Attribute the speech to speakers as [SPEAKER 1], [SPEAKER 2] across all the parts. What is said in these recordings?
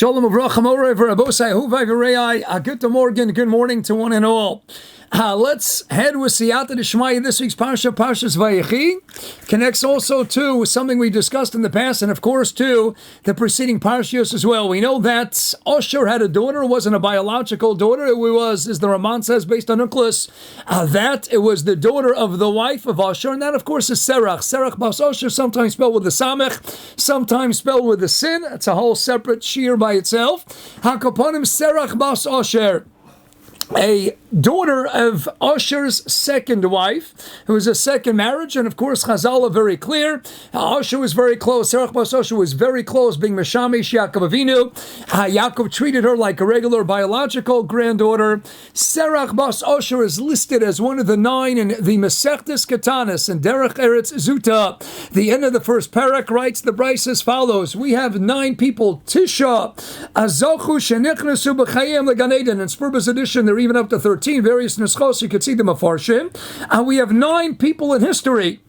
[SPEAKER 1] Shalom Avrocha Moreh V'Rabosai Huvai V'Rei. Good morning, good morning to one and all. Let's head with Siyata D'Shmaya. This week's Parsha, Parshas Vayechi, connects also to something we discussed in the past, and of course to the preceding Parshas as well. We know that Osher had a daughter. It wasn't a biological daughter. It was, as the Raman says, based on Uklas, that it was the daughter of the wife of Osher, and that of course is Serach. Serach Bas Osher, sometimes spelled with the Samech, sometimes spelled with the Sin. It's a whole separate shear by itself. Hakaponim Serach Bas Osher, a daughter of Osher's second wife, who was a second marriage, and of course Chazal are very clear. Osher was very close. Serach Bas Osher was very close, being Meshamish Yaakov Avinu. Yaakov treated her like a regular biological granddaughter. Serach Bas Osher is listed as one of the 9 in the Masechtes Katanis and Derech Eretz Zuta. The end of the first parak writes the Bryce as follows: we have 9 people. Tisha Azochu Shenichnesu B'Chayim Legan Eden. In Spurba's edition, they're even up to 13, various nuschos, you could see them afarshim. And we have 9 people in history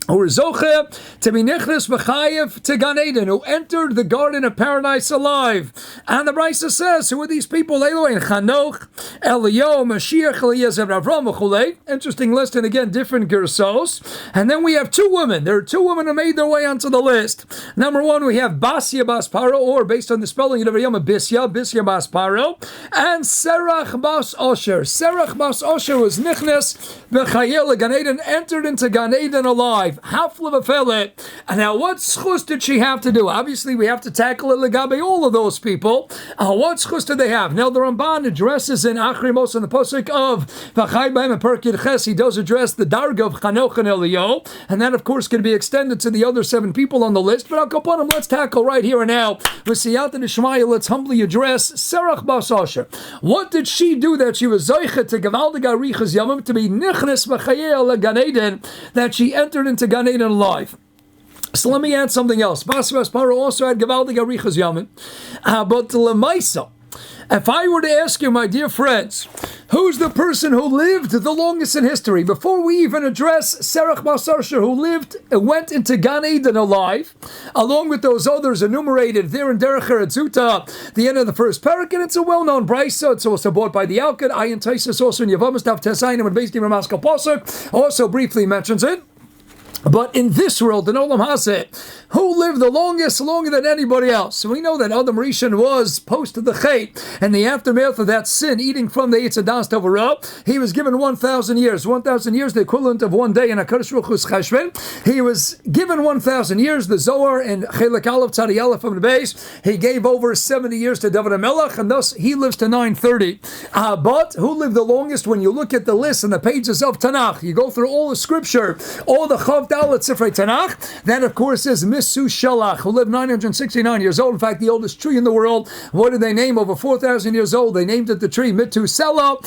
[SPEAKER 1] who were zoche to be nichnas b'chayev to Gan Eden, who entered the garden of paradise alive. And the Brisa says, who are these people? Eloin Chanoch, Eliyahu, Mashiach, Eliezer, Avram, Chulei. Interesting list, and again, different gersos. And then we have 2 women. There are 2 women who made their way onto the list. Number 1, we have Basya Bas Paro, or based on the spelling of Yom Bisya Bas Paro, and Serach Bas Osher. Serach Bas Osher was nichnas b'chayev Gan Eden, entered into Gan Eden alive. Hafla v'felet. And now, what schus did she have to do? Obviously, we have to tackle it legabe all of those people. What schus did they have? Now, the Ramban addresses in Achrimos on the pasuk of V'chai B'hem and Perkid Ches. He does address the darga of Chanoch and Eliyahu, and that, of course, can be extended to the other 7 people on the list. But I'll go upon them. Let's tackle right here and now with Siyata D'Shmaya. Let's humbly address Serach Bas Osher. What did she do that she was zoichet to Gavaldig Arichas Yamim, to be nichnes b'chayel Gan Eden, that she entered into Gan Eden alive? So let me add something else. Basra Paro also had Gavaldig Arichas Yamin. But Lemaisa, if I were to ask you, my dear friends, who's the person who lived the longest in history, before we even address Serach Bas Osher, who went into Gan Eden alive, along with those others enumerated there in Derech Eretz Zuta, the end of the first parak, and it's a well-known brisa. It's also brought by the Alkid. Ayin Taisus also in Yavamas Daf Tesayim and Beis Din Ramaskal Pasuk also briefly mentions it. But in this world, in Olam Hazeh, who lived the longest, longer than anybody else? So we know that Adam Rishon was post to the Chet, and the aftermath of that sin, eating from the Eitz Adas Tavarah, he was given 1,000 years. 1,000 years, the equivalent of one day in HaKadosh Baruch Hu's Cheshvan. He was given 1,000 years. The Zohar and Chelek Aleph Tzadi Aleph from the base, he gave over 70 years to David HaMelech, and thus he lives to 930. But who lived the longest? When you look at the list and the pages of Tanakh, you go through all the scripture, all the Chav Dalet Sifrei Tanakh, that of course is Misu Shalach, who lived 969 years old. In fact, the oldest tree in the world. What did they name? Over 4,000 years old. They named it the tree Mitu Sela,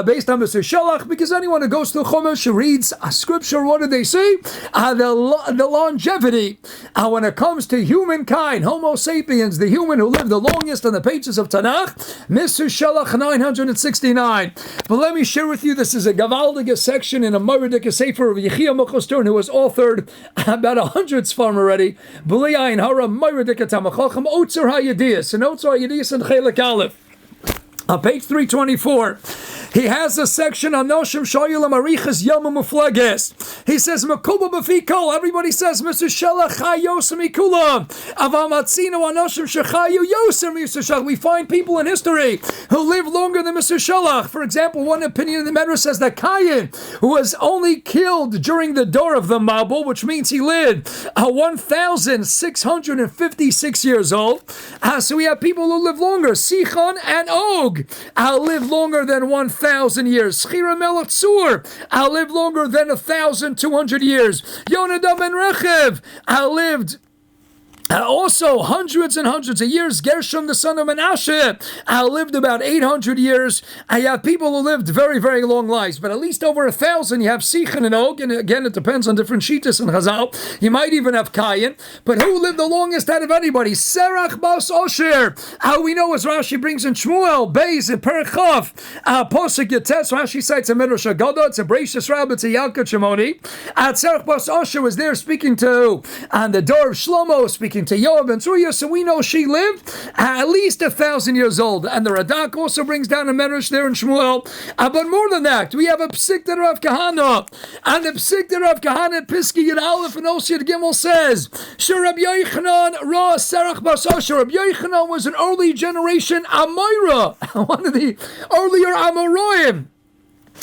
[SPEAKER 1] based on Misu Shalach, because anyone who goes through Chumash reads a scripture, what did they see? The longevity when it comes to humankind, Homo sapiens, the human who lived the longest on the pages of Tanakh, Misu Shalach 969. But let me share with you, this is a Gavaldiga section in a Moradika Sefer of Yechia Mochostern, who was authored about 100 Sfarim already. B'li Ayin Hara Moradika Tamachacham Otzer HaYediyas, and Otzer HaYediyas and Chelek Aleph. On page 324, he has a section on Noshim Shoyulam Arichas Yom Muflages. He says, Makuba B'fikol, everybody says, Mr. Shelach Chai Yosem Ikulam. Avamatzino Anoshim Shechayu Yosem Yisashach. We find people in history who live longer than Mr. Shelach. For example, one opinion in the Medrash says that Cain, who was only killed during the door of the Mabul, which means he lived 1,656 years old. So we have people who live longer. Sichon and Og live longer than 1,000 years. Schira Melech Tzur lived longer than 1,200 years. Yonadav and Rechev lived also hundreds and hundreds of years. Gershom, the son of Menashe, lived about 800 years. I have people who lived very, very long lives, but at least over 1,000. You have Sichon and Og, and again, it depends on different Shitas and Chazal. You might even have Kayin, but who lived the longest out of anybody? Serach Bas Osher. We know, as Rashi brings in Shmuel, Beis, and Perichav, Posuk Yates, Rashi cites a Midrash Haggadah, it's a Bereishis Rabbah, it's a Yalkut Shimoni. Serach Bas Osher was there speaking to, on the door of Shlomo, speaking speaking to Yoav and Tzruya, so we know she lived at least 1,000 years old. And the Radak also brings down a medrash there in Shmuel. But more than that, we have a psik that Rav Kahana, and the psik that Rav Kahana at Piski Yud Aleph and Oshir Gimel says, Rabbi Yochanan Ra Serach Bas Asher. Rabbi Yochanan was an early generation Amoira, one of the earlier Amoraim.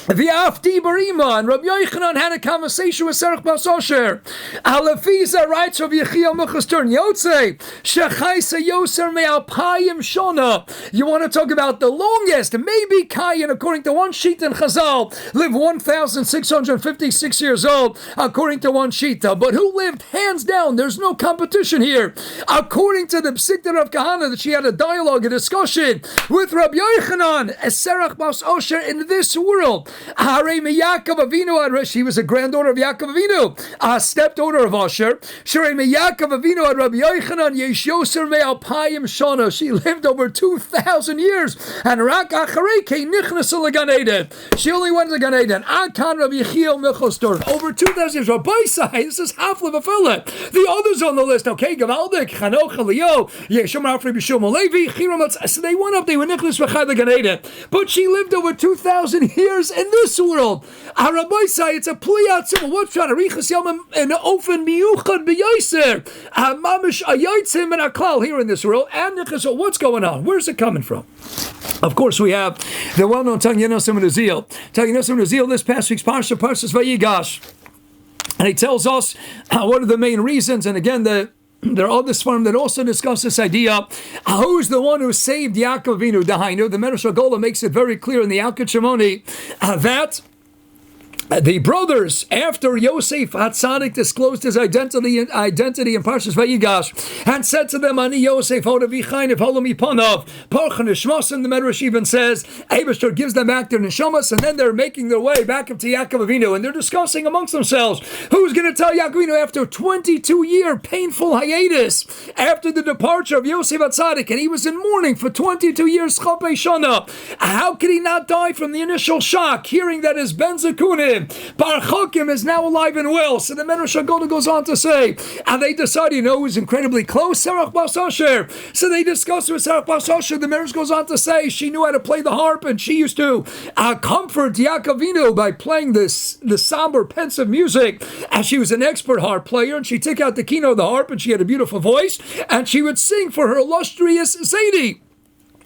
[SPEAKER 1] V'afti barima, and Rabbi Yochanan had a conversation with Serach Bas Asher. Alefiza writes Rabbi Yechiel Mechas Turn Yotze Shechaisa Yoser Me'alpayim Shona. You want to talk about the longest? Maybe Kayin, according to one sheet in Chazal, lived 1,656 years old, according to one shita. But who lived hands down? There's no competition here. According to the Psikta of Kahana, that she had a dialogue, a discussion with Rabbi Yochanan as Serach Bas Asher in this world. She was a granddaughter of Yaakov Avinu, a stepdaughter of Asher. She lived over 2,000 years, and she only went to Gan Eden. Over 2,000 years. Rabbi say this is half of a fillet. The others on the list, okay, Gavaldik, Chanoch, Leo, Yeshua, Afri, Bishum, Levi, Chiramatz. So they went up. They were Nicholas Vachad Gan Eden, but she lived over 2,000 years in this world. Rabbi say it's a pliyat symbol. What's trying to riches yomim and ofen miyuchad b'yoser mamish ayotzim and aklal here in this world. And what's going on? Where's it coming from? Of course, we have the well-known Tanyanosim and Azil. Tanyanosim and Azil. This past week's parsha, Parshas Vayigash, and he tells us what are the main reasons. And again, there are other Sfarim that also discuss this idea. Who's the one who saved Yaakov Avinu? Dahainu. The Medrash Gola makes it very clear in the Alkut Shimoni that the brothers, after Yosef HaTzadik disclosed his identity in Parshas Vayigash, and said to them, Ani Yosef Hodavichain Holami Panav, Parchan Ishmas, and the Medrash even says, Eibishter gives them back their Neshamas, and then they're making their way back up to Yaakov Avinu, and they're discussing amongst themselves, who's going to tell Yaakov Avinu after 22-year painful hiatus, after the departure of Yosef HaTzadik, and he was in mourning for 22 years, Chapei Shana, how could he not die from the initial shock, hearing that his Ben Zekunim, Bar Chokim, is now alive and well? So the Medrash Agoda goes on to say, and they decide, who's incredibly close? Serach Bas Asher. So they discuss with Serach Bas Asher. The Medrash goes on to say she knew how to play the harp, and she used to comfort Yaakov Avinu by playing the somber, pensive music. And she was an expert harp player, and she took out the kino of the harp, and she had a beautiful voice, and she would sing for her illustrious Zaidi.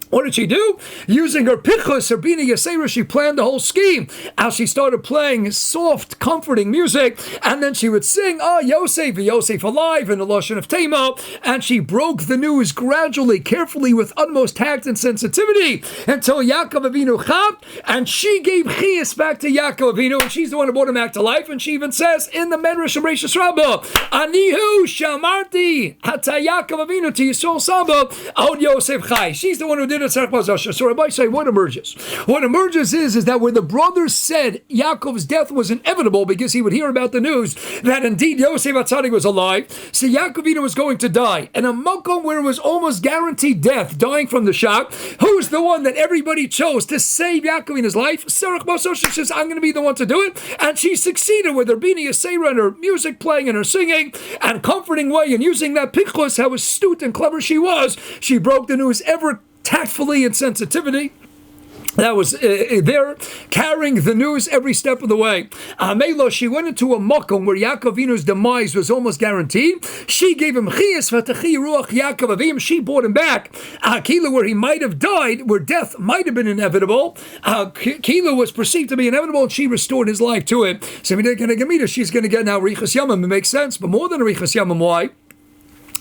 [SPEAKER 1] What did she do? Using her pichus, her bina yasera, she planned the whole scheme. As she started playing soft, comforting music, and then she would sing, Yosef, Yosef alive, in the Lashon of Tema, and she broke the news gradually, carefully, with utmost tact and sensitivity, until Yaakov Avinu chapped, and she gave chiyas back to Yaakov Avinu, and she's the one who brought him back to life, and she even says in the Medrash of Reishis Rabbah, Anihu shamarti hata Yaakov Avinu to Yisrael Saba, od Yosef chai. She's the one who did it. So Rabbi say, what emerges? What emerges is that where the brothers said Yaakov's death was inevitable because he would hear about the news that indeed Yosef HaTzadik was alive, so Yaakov Avinu was going to die. And a makom where it was almost guaranteed death, dying from the shock, who's the one that everybody chose to save Yaakov Avinu's life? Serach Bas Asher says, I'm going to be the one to do it. And she succeeded with her bini yasera and her music playing and her singing and comforting way, and using that pichus, how astute and clever she was. She broke the news ever tactfully and sensitivity. That was there, carrying the news every step of the way. Melo, she went into a makom where Yaakov Avinu's demise was almost guaranteed. She gave him chiyas v'tachi ruach Yaakov Avim. She brought him back. Kila, where he might have died, where death might have been inevitable. Kila was perceived to be inevitable, and she restored his life to it. So she's going to get now riches yamim. It makes sense, but more than a riches yamim. Why?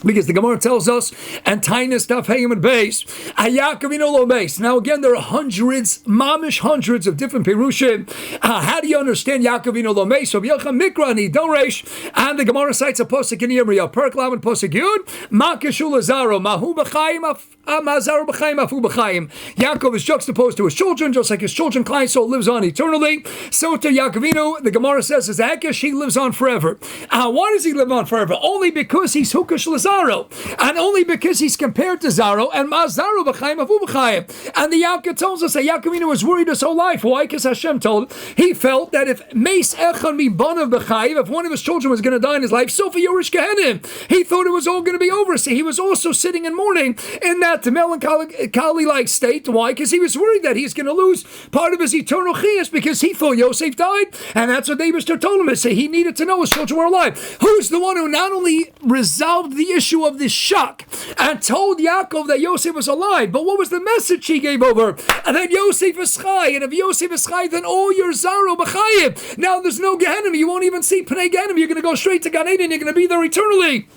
[SPEAKER 1] Because the Gemara tells us, and Tainus Daf Hayim and Beis, Yaakov Avinu lo Beis. Now again, there are hundreds, mamish hundreds of different perushim. How do you understand Yaakov Avinu lo Beis? So Yelcha Mikra and Doresh, and the Gemara cites a posuk in Yirmiyah, Perk Lav and posuk Yud, Ma Kishul Lazaro, Mahu B'chaim, Mazaru B'chaim, Afu B'chaim. Yaakov is juxtaposed to his children, just like his children, Klai Soul lives on eternally. So to Yaakov Avinu, the Gemara says, as Akish, he lives on forever. Why does he live on forever? Only because he's Hukash Lazaro. Zaro, and only because he's compared to Zaro, and Ma Zaro b'chayim avu b'chayim. And the Yaakov tells us that Yaakov Avinu was worried his whole life. Why? Because Hashem told him, he felt that if Meis Echon Mibanav b'chayim, if one of his children was going to die in his life, Sofa Yorish Gehenim, he thought it was all going to be over. So he was also sitting in mourning in that melancholy-like state. Why? Because he was worried that he's going to lose part of his eternal chiyas because he thought Yosef died, and that's what the Eibishter told him. So he needed to know his children were alive. Who's the one who not only resolved the issue of this shock and told Yaakov that Yosef was alive, but what was the message he gave over? And that Yosef is chai, and if Yosef is chai, then all your Zaro b'chayim. Now there's no Gehenim. You won't even see Pnei Gehenim. You're going to go straight to Gan Eden. You're going to be there eternally.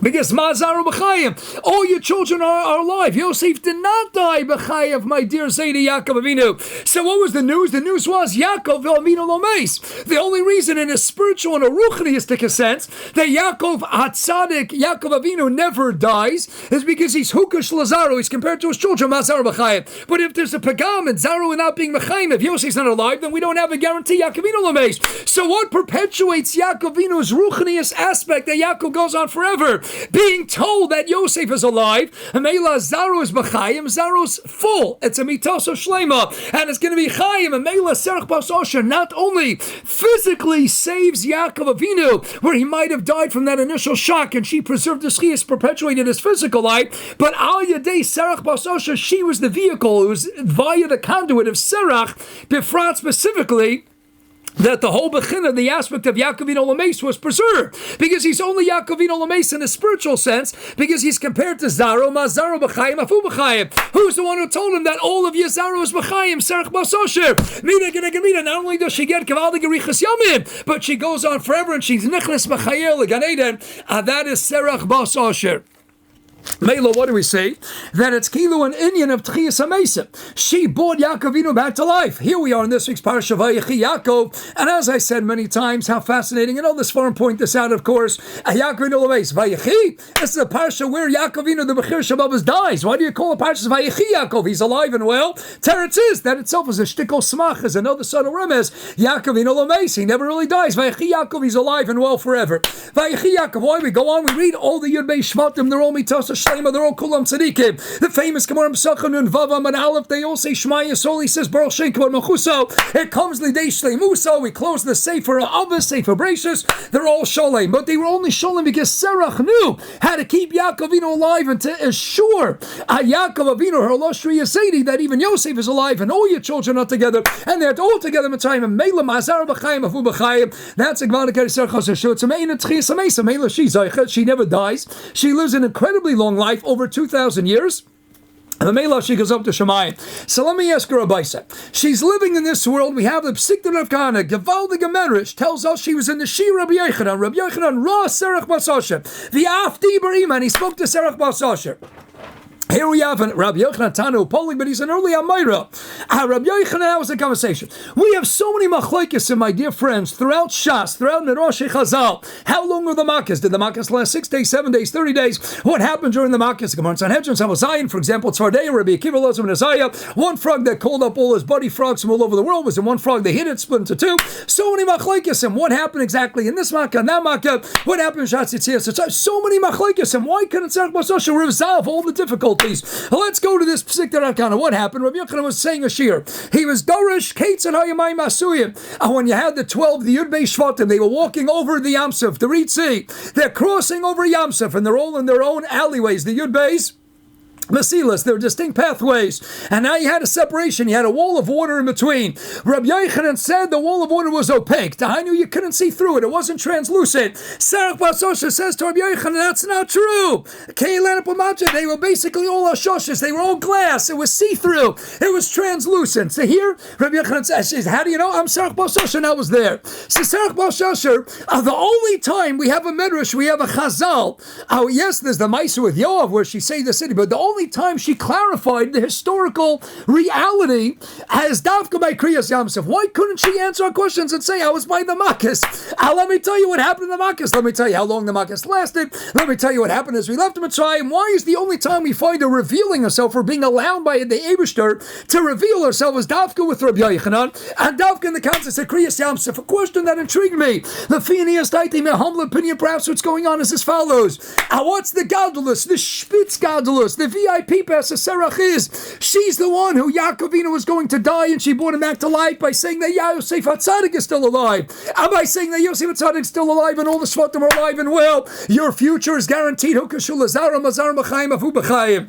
[SPEAKER 1] Because Mazaru b'chayim, all your children are alive. Yosef did not die b'chayev, my dear Zaydi Yaakov Avinu. So what was the news? The news was Yaakov Avinu Lomeis. The only reason in a spiritual and a ruchniistic sense that Yaakov Hatzadik, Yaakov Avinu never dies is because he's Hukash Lazaru. He's compared to his children, Mazaru b'chayim. But if there's a pagam and Zaru without being b'chayim, if Yosef's not alive, then we don't have a guarantee Yaakov Avinu Lomeis. So what perpetuates Yaakov Avinu's ruchnius aspect that Yaakov goes on forever? Being told that Yosef is alive, and Meila Zaro is b'chayim, Zaro's full. It's a mitaso shlema, and it's going to be chayim. And Meila Serach Bas Osher not only physically saves Yaakov Avinu, where he might have died from that initial shock, and she preserved his chiyas, perpetuated his physical life, but Al Yadei Serach Bas Osher, she was the vehicle. It was via the conduit of Serach, Bifrat specifically, that the whole bechina, the aspect of Yaakov Avinu Lameis was preserved, because he's only Yaakov Avinu Lameis in a spiritual sense, because he's compared to Zaro, Mazaro b'chayim, Afu b'chayim. Who's the one who told him that all of Yezaro is b'chayim, Serach Bas Osher? Mina, not only does she get Kavaldi Gerichas Yamim, but she goes on forever, and she's Nichnas b'chayel Gan Eden, and that is Serach Bas Osher. Mela, what do we say? That it's Kilu an Indian of Tchias HaMesa. She brought Yaakov Avinu back to life. Here we are in this week's Parasha Vayechi Yaakov, and as I said many times, how fascinating, and all this forum point this out, of course, Yaakov Avinu Lameis, Vayechi, this is a Parasha where Yaakov Avinu, the Bechir Shabbat, dies. Why do you call it Parasha Vayechi Yaakov? He's alive and well. Teretz is, that itself is a shtikol smach, is another son of Remez. Yaakov Avinu Lameis, he never really dies. Vayechi Yaakov, he's alive and well forever. Vayechi Yaakov, why we go on, we read all the Yud Bei Shvatim, they're all mitos Shlema, they're all Kulam Tzadikim. The famous Gemara Pesachim and Vavam and Aleph, they all say Shema Yisrael. He says Baruch Shem Kavod Mechuso. It comes Lidei Shleimuso. We close the Sefer Avos, Sefer Bereishis. They're all Sholem, but they were only Sholem because Serach knew how to keep Yaakov Avinu alive and to assure Yaakov Avinu, her Loshri Yisedi, that even Yosef is alive and all your children are together and they're all together in time. And Mela Mazar B'Chayim Afu B'Chayim. That's a Gvadik Serach Hashem. It's a Mein Tchias HaMesa. Mela she never dies. She lives an incredibly long life, over 2,000 years. And the Mela, she goes up to Shemayim. So let me ask her Rabbi. She's living in this world. We have the Psikta Rav Kahana, Gevaldig Amerish, tells us she was in the Shir Rabbi Yochanan. Rabbi Yochanan, Ra Serach Bas Osher. The Afti Barima, he spoke to Serach Bas Osher. Here we have Rabbi Yochanan Tanu polling, but he's an early Amayra. Rabbi Yochanan, that was the conversation. We have so many machlokes, my dear friends, throughout Shas, throughout Nerosh Chazal. How long were the Makkahs? Did the Makkahs last 6 days, 7 days, 30 days? What happened during the Makkahs? Gemara Sanhedrin, Zion, for example, Tzvardei, Rabbi Akiva, Lozim, and Isaiah. One frog that called up all his buddy frogs from all over the world was in one frog. They hit it, split into two. So many machlokes, and what happened exactly in this Makkah, and that Makkah? What happened in Shas Yitzhak? So many machlokes, and why couldn't Serach Bas Osher resolve all the difficulties? Let's go to this Psikta Rav Kahana. What happened? Rabbi Yochanan was saying a shir. He was Dorish, Kates, and Hayamayim Asuyim. And when you had the 12, the Yud Bei Shvatim, they were walking over the Yam Suf, the Rit Sea. They're crossing over Yam Suf, and they're all in their own alleyways. The Yud Beis Masilas, there were distinct pathways, and now you had a separation. You had a wall of water in between. Rabbi Yochanan said the wall of water was opaque. Tahainu, you couldn't see through it. It wasn't translucent. Serach Bas Osher says to Rabbi Yochanan, that's not true. They were basically all ashoshes. They were all glass. It was see-through. It was translucent. So here, Rabbi Yochanan says, how do you know? I'm Serach Bas Osher, and I was there. So Serach Bas Osher, the only time we have a medrash, we have a chazal. Oh, yes, there's the Maisa with Yoav, where she saved the city, but the only only time she clarified the historical reality as Davka by Kriyas Yamsuf. Why couldn't she answer our questions and say, I was by the Makkos? Let me tell you what happened in the Makkos. Let me tell you how long the Makkos lasted. Let me tell you what happened as we left Mitzrayim. Why is the only time we find her revealing herself or being allowed by the Eibishter to reveal herself as Davka with Rabbi Yochanan and Davka in the context of Kriyas Yamsuf? A question that intrigued me. The Feiner, my humble opinion, perhaps what's going on is as follows. What's the Gadolus, the Spitz Gadolus, the VIP pass of Serach is? She's the one who Yaakovina was going to die and she brought him back to life by saying that Yosef HaTzadik is still alive. And by saying that Yosef HaTzadik is still alive and all the Shvatim are alive and well, your future is guaranteed. Hukashul Azara Mazar Machayim Afu B'chayim.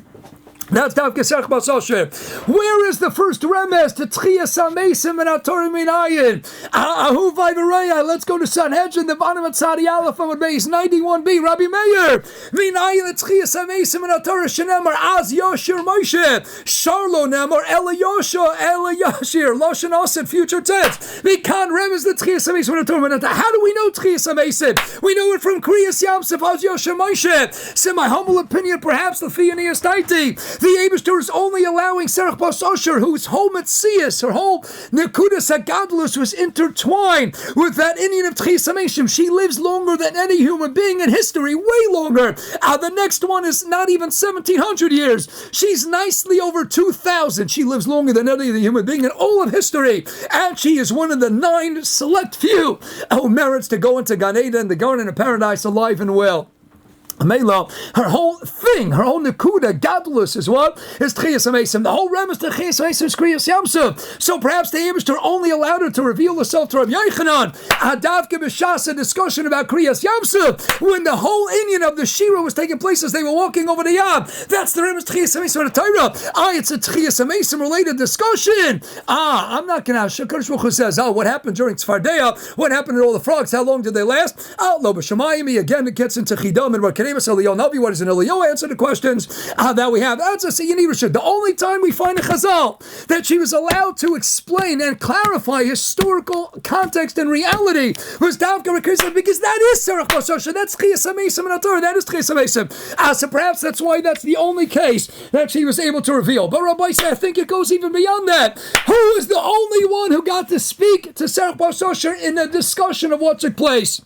[SPEAKER 1] That's Davka Serach Basosher. Where is the first remes to Tchias HaMesim and Atorah Minayin? Ahu Vayvaraya. Let's go to Sanhedrin, the bottom of Tzadi Aleph Amud Beis 91b. Rabbi Meir. Minayin Tchias HaMesim and Atorah Shenemar Az Yoshir Moshe. Sharlo Nemar Ela Yosha Ela Yashir. Loshan Osid future tense. Vikan remes the Tchias HaMesim and Atorah Minayin. How do we know Tchias HaMesim? We know it from Kriyas Yamsuf Az Yoshir Moshe. So my humble opinion, perhaps the Fianias Taiti. The Eibishter is only allowing Serach Bas Osher, whose whole Metzias, her whole Nekudas HaGadlus was intertwined with that Indian of Tchias HaMesim. She lives longer than any human being in history, way longer. The next one is not even 1,700 years. She's nicely over 2,000. She lives longer than any other human being in all of history. And she is one of the 9 select few who merits to go into Gan Eden, the Garden of Paradise, alive and well. Mela, her whole thing, her whole nekuda, gadlus is what? Is Tchias HaMesim. The whole remes to Tchias HaMesim is Kriyas Yamsuf. So perhaps the Eibishter only allowed her to reveal herself to Rabbi Yochanan. Adavke B'Shas, a discussion about Kriyas Yamsuf, when the whole Inyan of the Shira was taking place as they were walking over the Yam. That's the remes to Tchias HaMesim of the Torah. It's a Tchias HaMesim related discussion. I'm not going to ask. Shakadosh Baruch Hu says, what happened during Tzfardeya? What happened to all the frogs? How long did they last? Lo B'Shamayim. Again, it gets into Chidam and what Navi, what is an Eliyahu? Answer the questions that we have. That's a Siyinirusha. The only time we find a Chazal that she was allowed to explain and clarify historical context and reality was Davka Rekrisa, because that is Serach Basosha. That's Tchias HaMesim and Atorah. That is Tchias HaMesim. So perhaps that's why that's the only case that she was able to reveal. But Rabbi said, I think it goes even beyond that. Who is the only one who got to speak to Serach Basosha in a discussion of what took place?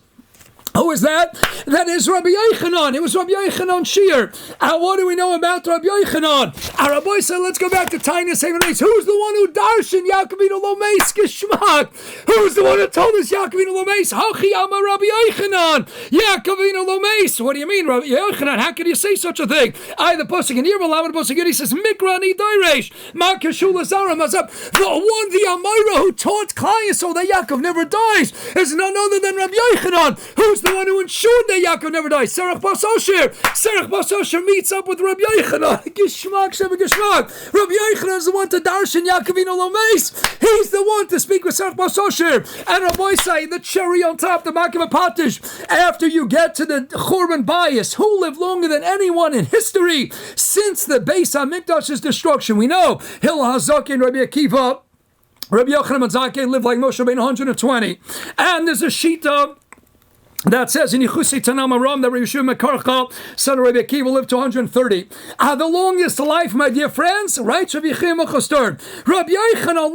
[SPEAKER 1] Who is that? That is Rabbi Yochanan. It was Rabbi Yochanan Shir. What do we know about Rabbi Yochanan? Rabbi said, let's go back to Tainis Havenes. Who's the one who darshan Yaakovinu Lomeis Geshmak? Who's the one who told us Yaakovinu Lomeis? Hachi Amar Rabbi Yochanan. Yaakovinu Lomeis. What do you mean, Rabbi Yochanan? How can you say such a thing? The Pasuk in Yirmalam, the Pasuk he says, Mikrani Dairesh. Makashula Zara Mazab. The one, the Amira who taught Klai so that Yaakov never dies is none other than Rabbi Yochanan. Who's the one who ensured that Yaakov never dies? Serach Bas Osher. Serach Bas Osher meets up with Rabbi Yochanan. Gishmak Sheva Gishmak. Rabbi Yochanan is the one to darshan Yaakovinu Lomeis. He's the one to speak with Serach Bas Osher. And Rabbi say, the cherry on top, the Makiv Patish. After you get to the Churban Bias, who lived longer than anyone in history since the Beis HaMikdash's destruction? We know Hillel HaZaken and Rabbi Akiva. Rabbi Yochanan HaZaken lived like Moshe Rabbeinu 120. And there's a Shita that says in Yichusei Tanam Aram that Rabbi Yeshua Mekarcha, son of Rabbi Akiva, lived to 130. The longest life, my dear friends, right? Rabbi Yochanan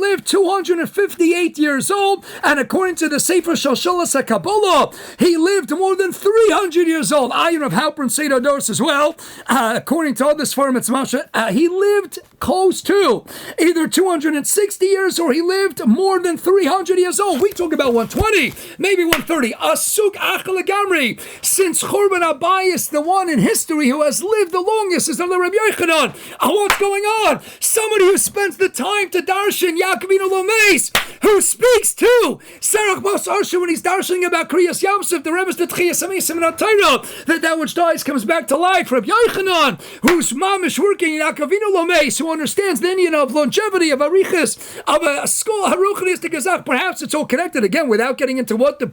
[SPEAKER 1] lived 258 years old, and according to the Sefer Shalshalas HaKabbalah, he lived more than 300 years old. Ayin of Halpern Seder Dors as well. According to others, for him, it's Masha. He lived close to either 260 years or he lived more than 300 years old. We talk about 120, maybe 130. Asuk Achalagamri. Since Churban Abayis, the one in history who has lived the longest, is the Rabbi Yochanan. What's going on? Somebody who spends the time to darshan Yaakovinu Lomeis, who speaks to Serach Bas Osher when he's darshaning about Kriyas Yamsuf, the Rebbe's the Tchias HaMesim and Atorah, that which dies comes back to life. Rabbi Yochanan, who's mamish working in Yaakovinu Lomeis, who understands the Indian of longevity, of arichas, of a school haruchnis to gazach. Perhaps it's all connected again without getting into what the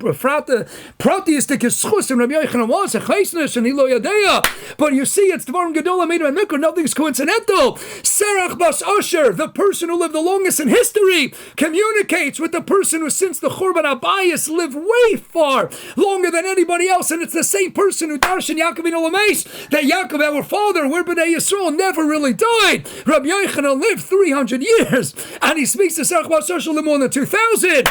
[SPEAKER 1] is the Kischus and Rabbi Eytan was a Chaisnish and Hilo Yadea. But you see, it's Dvarim Gedola made by Mikra. Nothing's coincidental. Serach Bas Asher, the person who lived the longest in history, communicates with the person who since the Churban Abayis lived way far longer than anybody else, and it's the same person who Darshan Yaakov in Olameis, that Yaakov, our father, where B'nai Yisrael never really died. Rabbi Yochanan lived 300 years, and he speaks to Serach Bas Asher more than 2,000.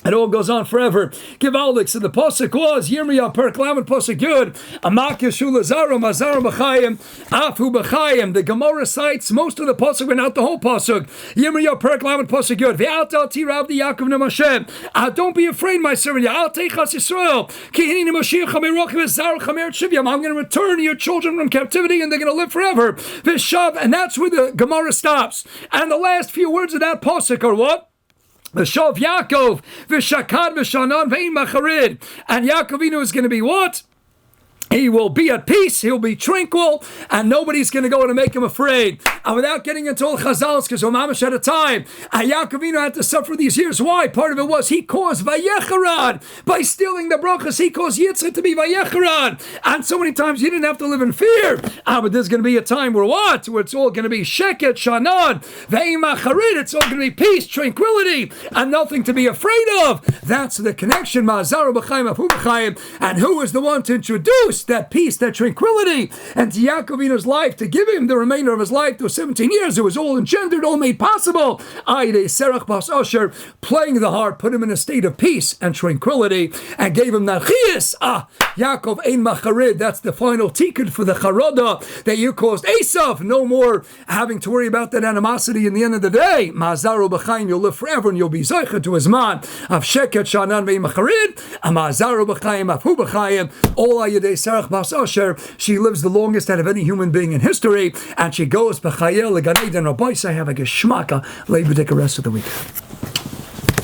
[SPEAKER 1] It all goes on forever. Give Alex, and the pasuk was Yirmiyah Perk Lamed pasuk Yud Amak Yeshua Zara Mazara B'Chayim Afu B'Chayim. The Gemara cites most of the pasuk, but not the whole pasuk. Yirmiyah Perk Lamed pasuk Yud Ve'atal Tirav the Yaakov Nemashem. Don't be afraid, my servant. Ya'al Teichas Yisrael Ki Hinini Mashiach Chamerochim Zara Chamer Shivyam. I'm going to return your children from captivity, and they're going to live forever. V'Shav, and that's where the Gemara stops. And the last few words of that pasuk are what? V'shav Yaakov, v'shakad v'shanan v'ein macharid. And Yaakovinu is going to be what? He will be at peace, he'll be tranquil, and nobody's going to go in and make him afraid. And without getting into all Chazals, because Omamish at a time, Yaakovinu had to suffer these years. Why? Part of it was he caused Vayecharan. By stealing the brachas, he caused Yitzchak to be Vayecharan. And so many times he didn't have to live in fear. But there's going to be a time where what? Where it's all going to be Sheket, Shanan, Ve'im Macharid. It's all going to be peace, tranquility, and nothing to be afraid of. That's the connection. Ma'azaru b'chaim, afu b'chaim. And who is the one to introduce that peace, that tranquility, and to Yaakovinu's life, to give him the remainder of his life, those 17 years, it was all engendered, all made possible. Serach Bas Asher, playing the harp, put him in a state of peace and tranquility, and gave him that chiyas. Yaakov ein macharid, that's the final tikkun for the charada, that you caused Esav, no more having to worry about that animosity in the end of the day. Ma'azaru b'chaim, you'll live forever, and you'll be zeicha to his man. Av sheket shanan ve'im macharid, ma'azaru b'chaim, afu b'chaim, all ayadei Serach Bas Asher, she lives the longest out of any human being in history, and she goes b'chayel l'ganei den Rabbi say have a geshmaka. Leave the rest of the week.